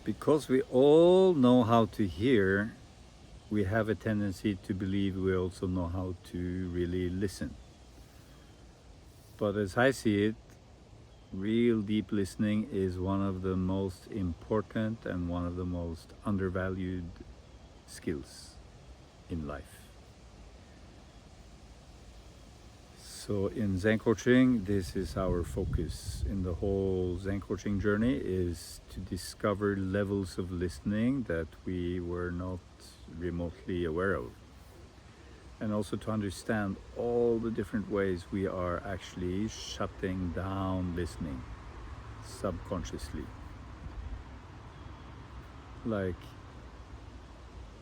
Because we all know how to hear, we have a tendency to believe we also know how to really listen. But as I see it, real deep listening is one of the most important and one of the most undervalued skills in life. So in Zen coaching, this is our focus in the whole Zen coaching journey, is to discover levels of listening that we were not remotely aware of. And also to understand all the different ways we are actually shutting down listening subconsciously. Like,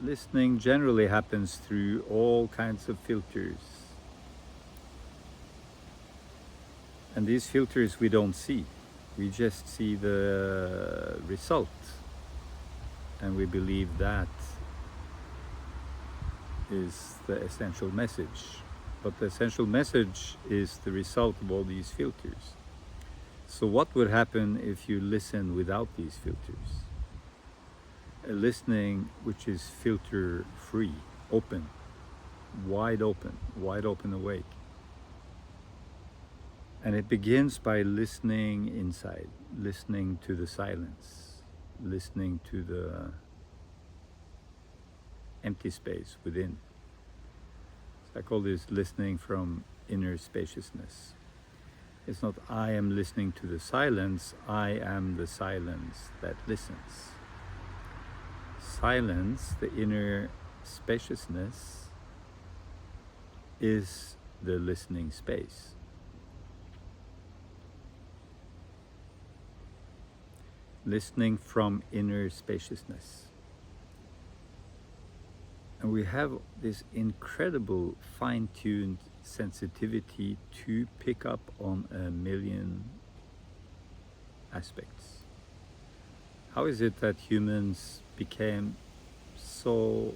listening generally happens through all kinds of filters. And these filters we don't see. We just see the result. And we believe that is the essential message. But the essential message is the result of all these filters. So what would happen if you listen without these filters? A listening which is filter free, open, wide open awake. And it begins by listening inside, listening to the silence, listening to the empty space within. So I call this listening from inner spaciousness. It's not I am listening to the silence, I am the silence that listens. Silence, the inner spaciousness, is the listening space. Listening from inner spaciousness. And we have this incredible fine-tuned sensitivity to pick up on a million aspects. How is it that humans became so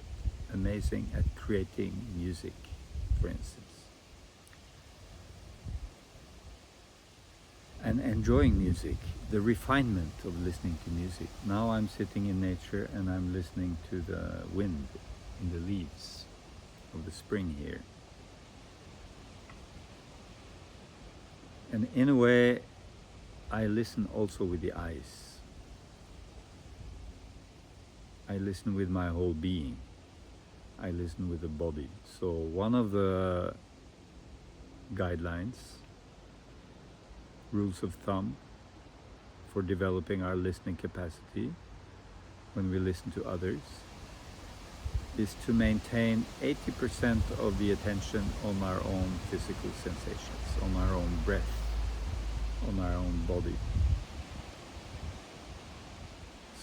amazing at creating music, for instance? And enjoying music, the refinement of listening to music. Now I'm sitting in nature and I'm listening to the wind in the leaves of the spring here. And in a way, I listen also with the eyes. I listen with my whole being. I listen with the body. So one of the guidelines, rules of thumb for developing our listening capacity when we listen to others is to maintain 80% of the attention on our own physical sensations, on our own breath, on our own body.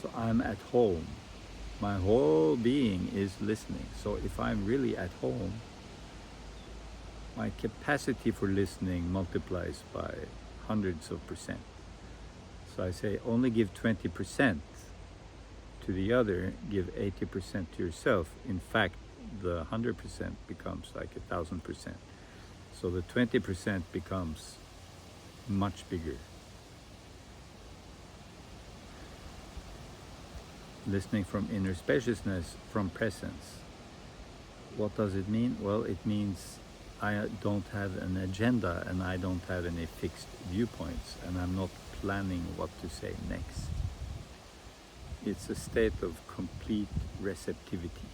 So I'm at home. My whole being is listening. So if I'm really at home, my capacity for listening multiplies by hundreds of percent. So I say only give 20% to the other, give 80% to yourself. In fact, the 100% becomes like 1,000%. So the 20% becomes much bigger. Listening from inner spaciousness, from presence. What does it mean? Well, it means I don't have an agenda and I don't have any fixed viewpoints and I'm not planning what to say next. It's a state of complete receptivity.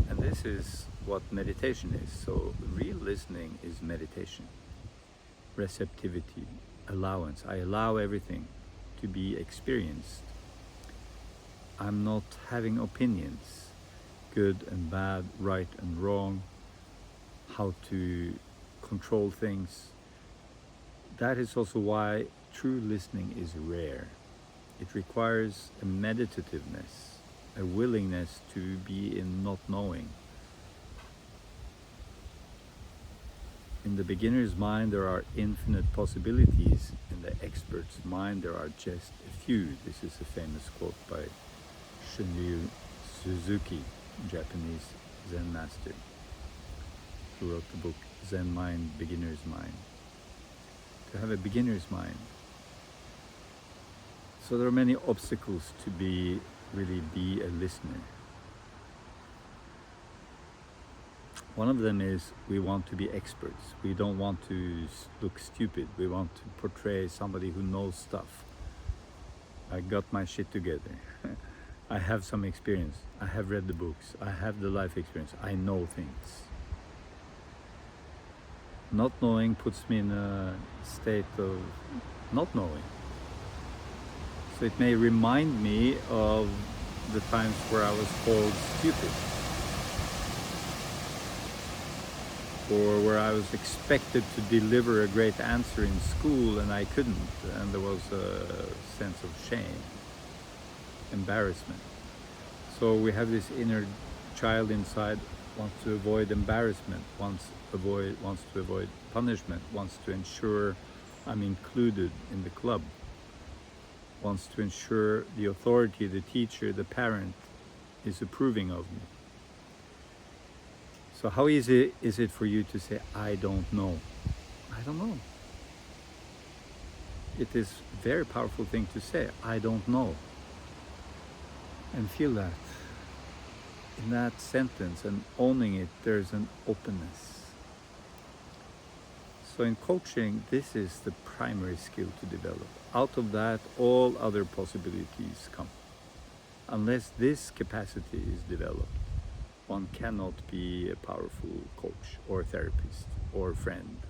And this is what meditation is. So real listening is meditation. Receptivity, allowance. I allow everything to be experienced. I'm not having opinions, good and bad, right and wrong, how to control things. That is also why true listening is rare. It requires a meditativeness, a willingness to be in not knowing. In the beginner's mind, there are infinite possibilities. In the expert's mind, there are just a few. This is a famous quote by Shunryu Suzuki, Japanese Zen master, who wrote the book Zen Mind, Beginner's Mind. To have a beginner's mind So there are many obstacles to really be a listener. One of them is we want to be experts. We don't want to look stupid. We want to portray somebody who knows stuff. I got my shit together. I have some experience. I have read the books. I have the life experience. I know things. Not knowing puts me in a state of not knowing. So it may remind me of the times where I was called stupid, or where I was expected to deliver a great answer in school and I couldn't, and there was a sense of shame, embarrassment. So we have this inner child inside, wants to avoid embarrassment, wants to avoid punishment, wants to ensure I'm included in the club, wants to ensure the authority, the teacher, the parent is approving of me. So how easy is it for you to say, I don't know? I don't know. It is a very powerful thing to say, I don't know. And feel that. In that sentence and owning it, there's an openness. So in coaching, this is the primary skill to develop. Out of that, all other possibilities come. Unless this capacity is developed, one cannot be a powerful coach or therapist or friend.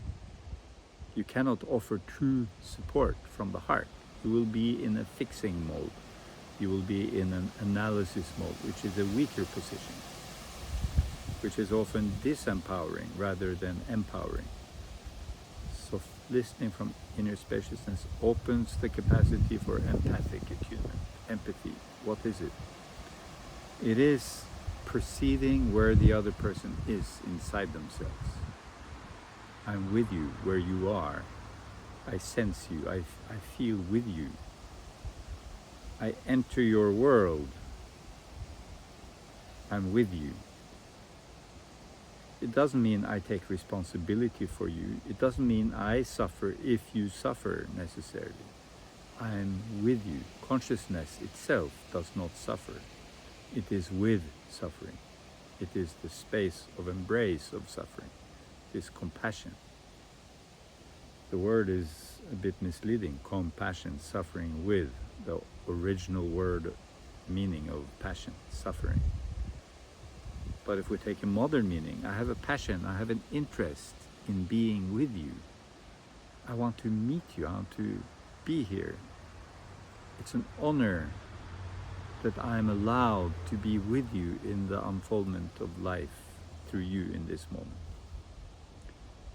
You cannot offer true support from the heart. You will be in a fixing mode. You will be in an analysis mode, which is a weaker position, which is often disempowering rather than empowering. So listening from inner spaciousness opens the capacity for empathic attunement. Empathy, what is it? It is perceiving where the other person is inside themselves. I'm with you where you are. I sense you. I feel with you. I enter your world. I'm with you. It doesn't mean I take responsibility for you. It doesn't mean I suffer if you suffer necessarily. I'm with you. Consciousness itself does not suffer. It is with suffering. It is the space of embrace of suffering. It is compassion. The word is a bit misleading. Compassion, suffering with, the original word meaning of passion, suffering. But if we take a modern meaning, I have a passion, I have an interest in being with you. I want to meet you, I want to be here. It's an honor that I'm allowed to be with you in the unfoldment of life through you in this moment.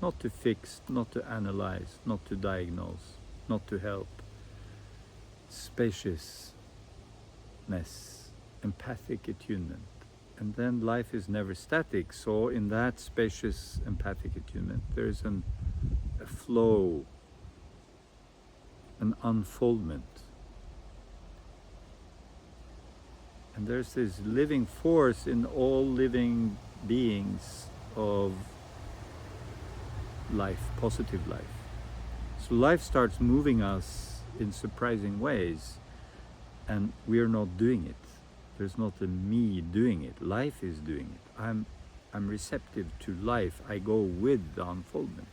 Not to fix, not to analyze, not to diagnose, not to help. Spaciousness, empathic attunement. And then life is never static, so in that spacious empathic attunement there's a flow, an unfoldment. And there's this living force in all living beings of life, positive life. So life starts moving us in surprising ways, and we're not doing it. There's not a me doing it. Life is doing it. I'm receptive to life. I go with the unfoldment.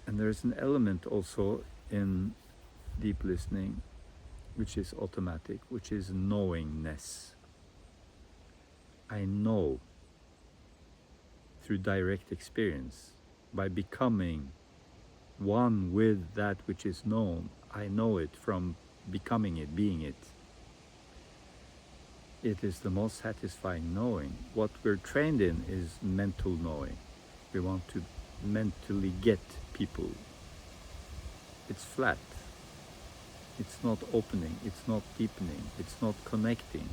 And there's an element also in deep listening which is automatic, which is knowingness. I know through direct experience, by becoming one with that which is known. I know it from becoming it, being it. It is the most satisfying knowing. What we're trained in is mental knowing. We want to mentally get people. It's flat. It's not opening. It's not deepening. It's not connecting.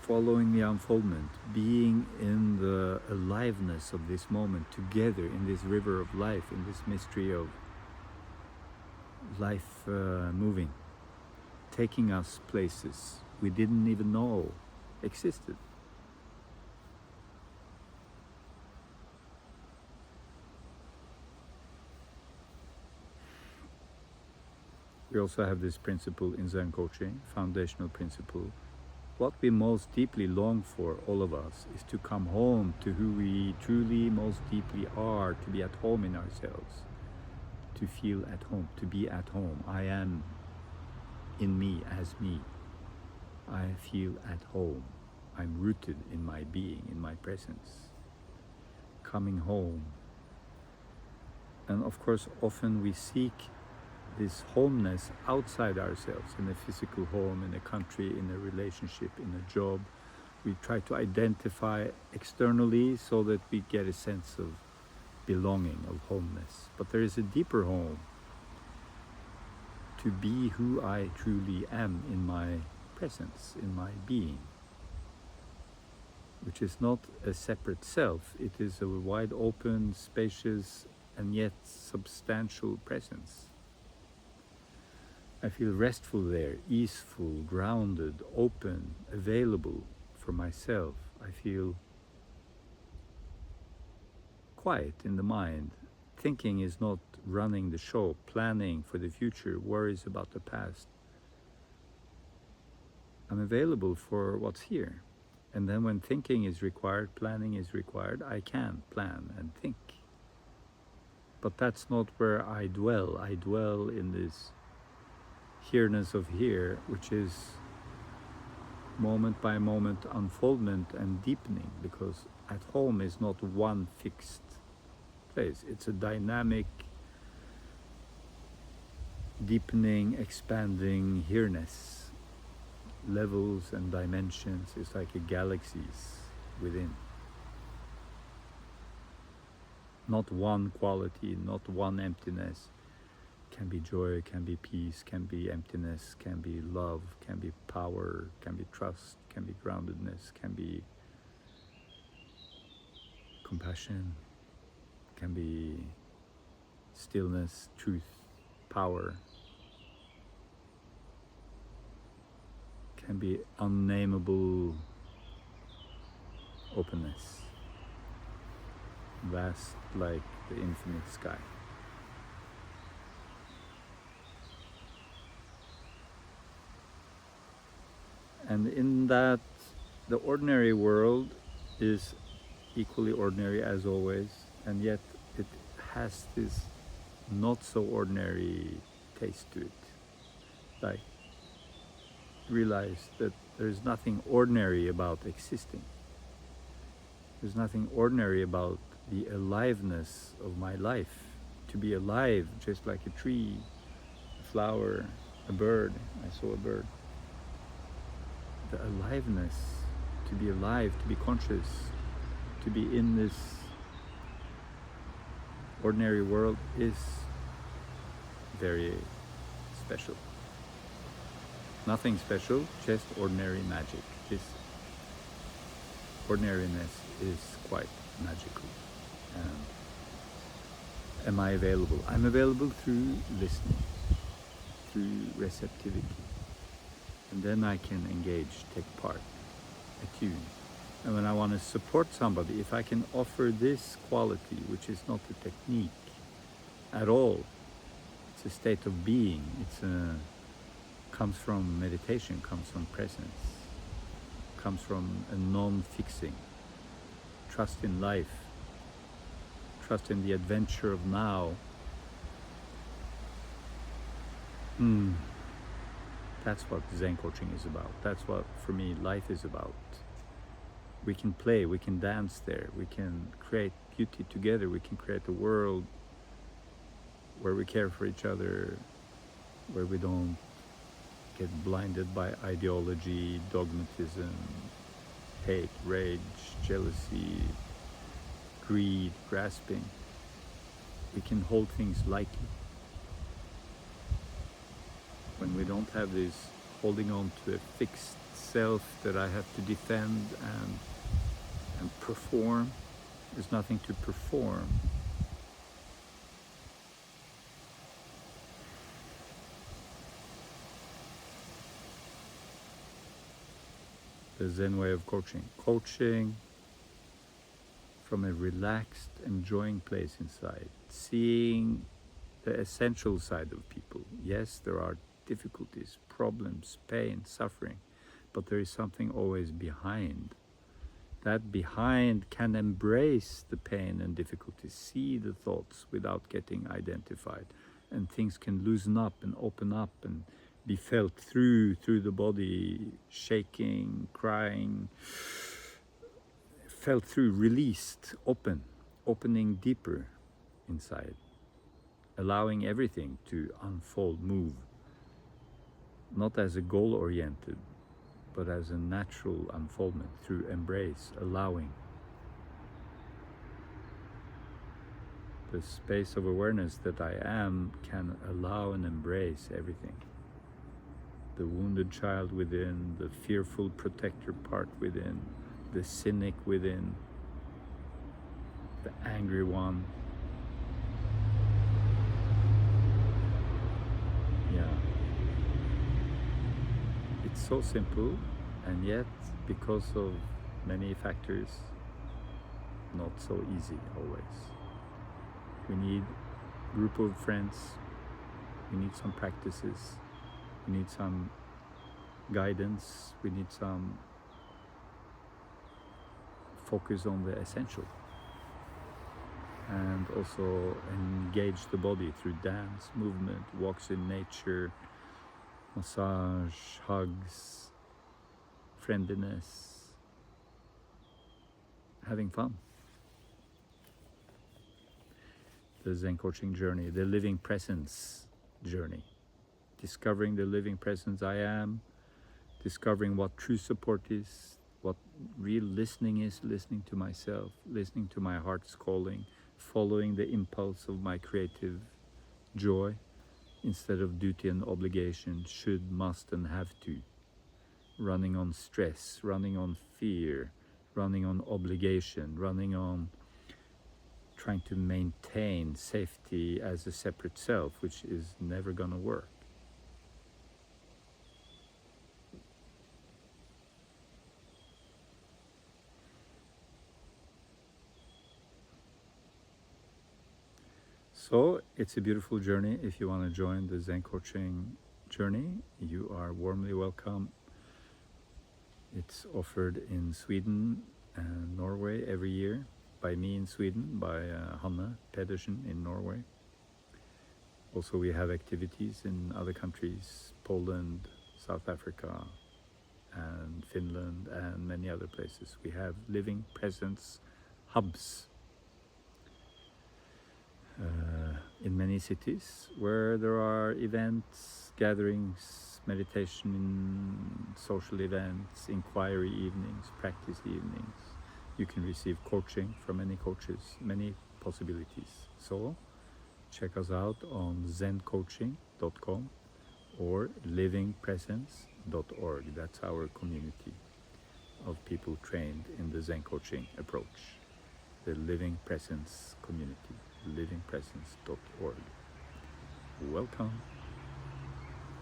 Following the unfoldment, being in the aliveness of this moment together in this river of life, in this mystery of life moving, taking us places we didn't even know existed. We also have this principle in Zen coaching, foundational principle. What we most deeply long for, all of us, is to come home to who we truly most deeply are, to be at home in ourselves, to feel at home, to be at home. I am in me as me. I feel at home. I'm rooted in my being, in my presence. Coming home. And of course, often we seek this homeness outside ourselves, in a physical home, in a country, in a relationship, in a job. We try to identify externally so that we get a sense of belonging, of homeness. But there is a deeper home, to be who I truly am in my presence, in my being, which is not a separate self. It is a wide open, spacious, and yet substantial presence. I feel restful there, easeful, grounded, open, available for myself. I feel quiet in the mind. Thinking is not running the show, planning for the future, worries about the past. I'm available for what's here. And then when thinking is required, planning is required, I can plan and think. But that's not where I dwell. I dwell in this here-ness of here, which is moment by moment unfoldment and deepening, because at home is not one fixed place. It's a dynamic, deepening, expanding here-ness. Levels and dimensions is like a galaxies within. Not one quality, not one emptiness. Can be joy, can be peace, can be emptiness, can be love, can be power, can be trust, can be groundedness, can be compassion, can be stillness, truth, power, can be unnameable openness, vast like the infinite sky. And in that, the ordinary world is equally ordinary as always, and yet it has this not so ordinary taste to it. Like, realize that there's nothing ordinary about existing. There's nothing ordinary about the aliveness of my life. To be alive, just like a tree, a flower, a bird. I saw a bird. The aliveness, to be alive, to be conscious, to be in this ordinary world is very special. Nothing special, just ordinary magic. This ordinariness is quite magical. And am I available? I'm available through listening, through receptivity. And then I can engage, take part, attune. And when I want to support somebody, if I can offer this quality, which is not a technique at all, it's a state of being, comes from meditation, comes from presence, comes from a non-fixing, trust in life, trust in the adventure of now. That's what Zen coaching is about. That's what, for me, life is about. We can play, we can dance there, we can create beauty together, we can create a world where we care for each other, where we don't get blinded by ideology, dogmatism, hate, rage, jealousy, greed, grasping. We can hold things lightly. When we don't have this holding on to a fixed self that I have to defend and perform, there's nothing to perform. The Zen way of coaching. Coaching from a relaxed, enjoying place inside. Seeing the essential side of people. Yes, there are difficulties, problems, pain, suffering, but there is something always behind. That behind can embrace the pain and difficulties, see the thoughts without getting identified, and things can loosen up and open up and be felt through the body, shaking, crying, felt through, released, opening deeper inside, allowing everything to unfold, move, not as a goal-oriented, but as a natural unfoldment through embrace, allowing. The space of awareness that I am can allow and embrace everything. The wounded child within, the fearful protector part within, the cynic within, the angry one. Yeah. It's so simple, and yet, because of many factors, not so easy always. We need a group of friends, we need some practices, we need some guidance, we need some focus on the essential. And also engage the body through dance, movement, walks in nature, massage, hugs, friendliness, having fun. The Zen coaching journey, the living presence journey, discovering the living presence I am, discovering what true support is, what real listening is, listening to myself, listening to my heart's calling, following the impulse of my creative joy instead of duty and obligation, should, must, and have to, running on stress, running on fear, running on obligation, running on trying to maintain safety as a separate self, which is never gonna work. So it's a beautiful journey. If you want to join the Zen coaching journey, you are warmly welcome. It's offered in Sweden and Norway every year, by me in Sweden, by Hanne Pedersen in Norway. Also, we have activities in other countries, Poland, South Africa, and Finland, and many other places. We have living presence hubs in many cities where there are events, gatherings, meditation, social events, inquiry evenings, practice evenings. You can receive coaching from many coaches, many possibilities. So check us out on zencoaching.com or livingpresence.org. That's our community of people trained in the Zen coaching approach. The Living Presence community, livingpresence.org. Welcome.